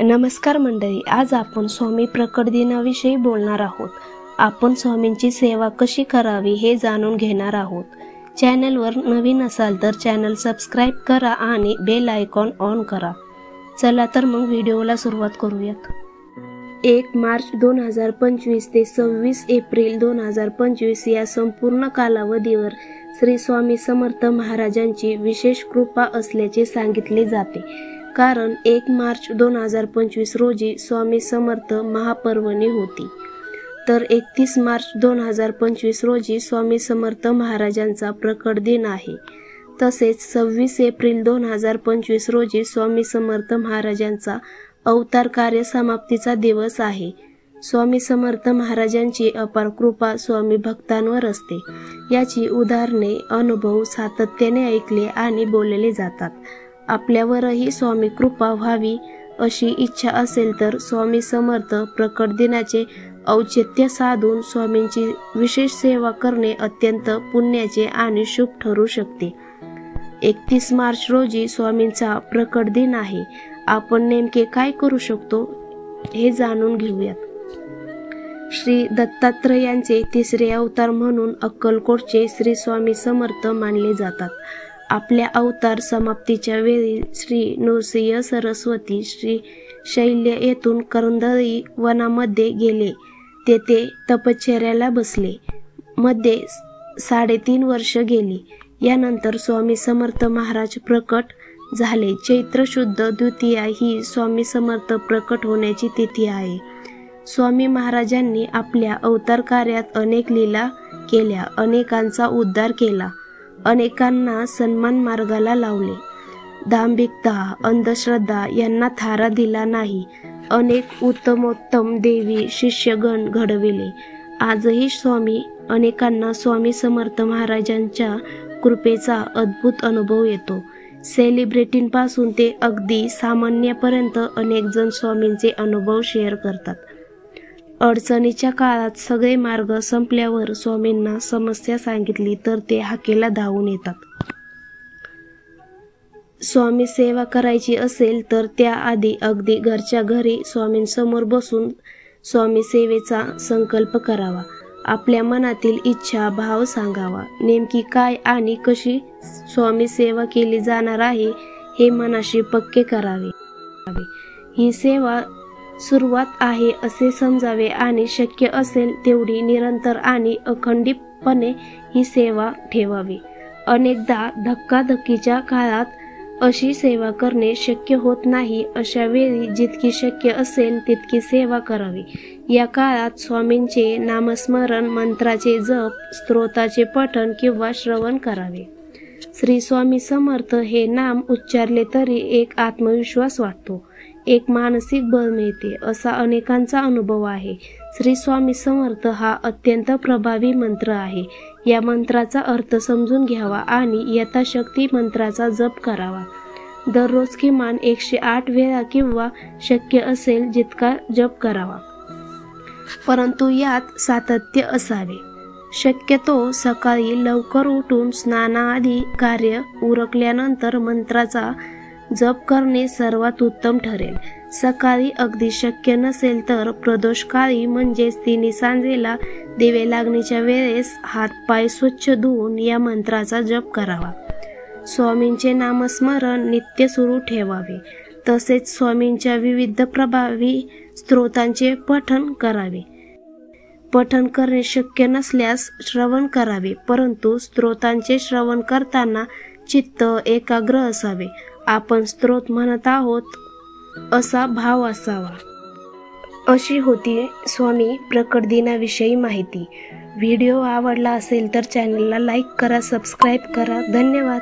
नमस्कार मंडळी, आज आपण स्वामी प्रकट दिनाविषयी बोलणार आहोत। आपण स्वामींची सेवा कशी करावी हे जाणून घेणार आहोत। चॅनलवर नवीन असाल तर चॅनल सबस्क्राइब करा आणि बेल आयकॉन ऑन करा। चला तर मग व्हिडिओला सुरुवात करूयात। 1 मार्च 2025 ते 26 एप्रिल 2025 या संपूर्ण कालावधीवर श्री स्वामी समर्थ महाराजांची विशेष कृपा असल्याचे सांगितले जाते। कारण 1 मार्च 2025 रोजी स्वामी समर्थ महापर्वणी होती, तर 31 मार्च 2025 रोजी स्वामी समर्थ महाराजांचा प्रकट दिन आहे। तसेच 26 एप्रिल 2025 रोजी स्वामी समर्थ महाराजांचा अवतार कार्य समाप्तीचा दिवस आहे। स्वामी समर्थ महाराजांची अपार कृपा स्वामी भक्तांवर असते, याची उदाहरणे अनुभव सातत्याने ऐकले आणि बोलले जातात। आपल्यावरही स्वामी कृपा व्हावी अशी इच्छा असेल तर स्वामी समर्थ प्रकट दिनाचे औचित्य साधून स्वामींची विशेष सेवा करणे अत्यंत पुण्याचे आणि शुभ ठरू शकते। 31 मार्च रोजी स्वामींचा प्रकट दिन आहे। आपण नेमके काय करू शकतो हे जाणून घेऊयात। श्री दत्तात्रयांचे तिसरे अवतार म्हणून अक्कलकोटचे श्री स्वामी समर्थ मानले जातात। आपल्या अवतार समाप्तीच्या वेळी श्री नृसिंह सरस्वती श्री शैल्य येथून करंदळी वनामध्ये गेले। तेथे तपश्चर्याला बसले। मध्ये 3.5 वर्ष गेली। यानंतर स्वामी समर्थ महाराज प्रकट झाले। चैत्र शुद्ध द्वितीया ही स्वामी समर्थ प्रकट होण्याची तिथी आहे। स्वामी महाराजांनी आपल्या अवतार कार्यात अनेक लीला केल्या, अनेकांचा उद्धार केला, अनेकांना सन्मान मार्गाला लावले। दांभिकता, अंधश्रद्धा यांना थारा दिला नाही। अनेक उत्तमोत्तम देवी शिष्यगण घडविले। आजही स्वामी अनेकांना स्वामी समर्थ महाराजांच्या कृपेचा अद्भुत अनुभव येतो। सेलिब्रिटींपासून ते अगदी सामान्यापर्यंत अनेक जण स्वामींचे अनुभव शेअर करतात। अडचणीच्या काळात सगळे मार्ग संपल्यावर स्वामींना समस्या सांगितली तर ते हाकेला धावून येतात। स्वामी सेवा करायची असेल तर त्याआधी अगदी घरच्या घरी स्वामींसमोर बसून स्वामी सेवेचा संकल्प करावा। आपल्या मनातील इच्छा भाव सांगावा। नेमकी काय आणि कशी स्वामी सेवा केली जाणार आहे हे मनाशी पक्के करावे। ही सेवा सुरुवात आहे असे समजावे आणि शक्य असेल तेवढी निरंतर आणि अखंडितपणे ही सेवा ठेवावी। अनेकदा धक्काधक्कीच्या काळात अशी सेवा करणे शक्य होत नाही। अशा वेळी जितकी शक्य असेल तितकी सेवा करावी। या काळात स्वामींचे नामस्मरण, मंत्राचे जप, स्तोत्राचे पठण किंवा श्रवण करावे। श्री स्वामी समर्थ हे नाम उच्चारले तरी एक आत्मविश्वास वाटतो, एक मानसिक बळ मिळते असा अनेकांचा अनुभव आहे। श्री स्वामी समर्थ हा अत्यंत प्रभावी मंत्र आहे। या मंत्राचा अर्थ समजून घ्यावा आणि यथाशक्ती मंत्राचा जप करावा। दररोज किमान 108 वेळा किंवा शक्य असेल जितका जप करावा, परंतु यात सातत्य असावे। शक्यतो सकाळी लवकर उठून स्नानाआधी कार्य उरकल्यानंतर मंत्राचा जप करणे सर्वात उत्तम ठरेल। सकाळी अगदी शक्य नसेल तर प्रदोषकाळी म्हणजेच तिन्ही सांजेला दिवे लागणीच्या वेळेस हात पाय स्वच्छ धुवून या मंत्राचा जप करावा। स्वामींचे नामस्मरण नित्य सुरू ठेवावे। तसेच स्वामींच्या विविध प्रभावी स्तोत्रांचे पठण करावे। पठण करणे शक्य नसल्यास श्रवण करावे, परंतु स्तोत्रांचे श्रवण करताना चित्त एकाग्र असावे। आपण स्तोत्र म्हणत आहोत असा भाव असावा। अशी होती स्वामी प्रकट दिनाविषयी माहिती। व्हिडिओ आवडला असेल तर चॅनलला लाईक करा, सबस्क्राईब करा। धन्यवाद।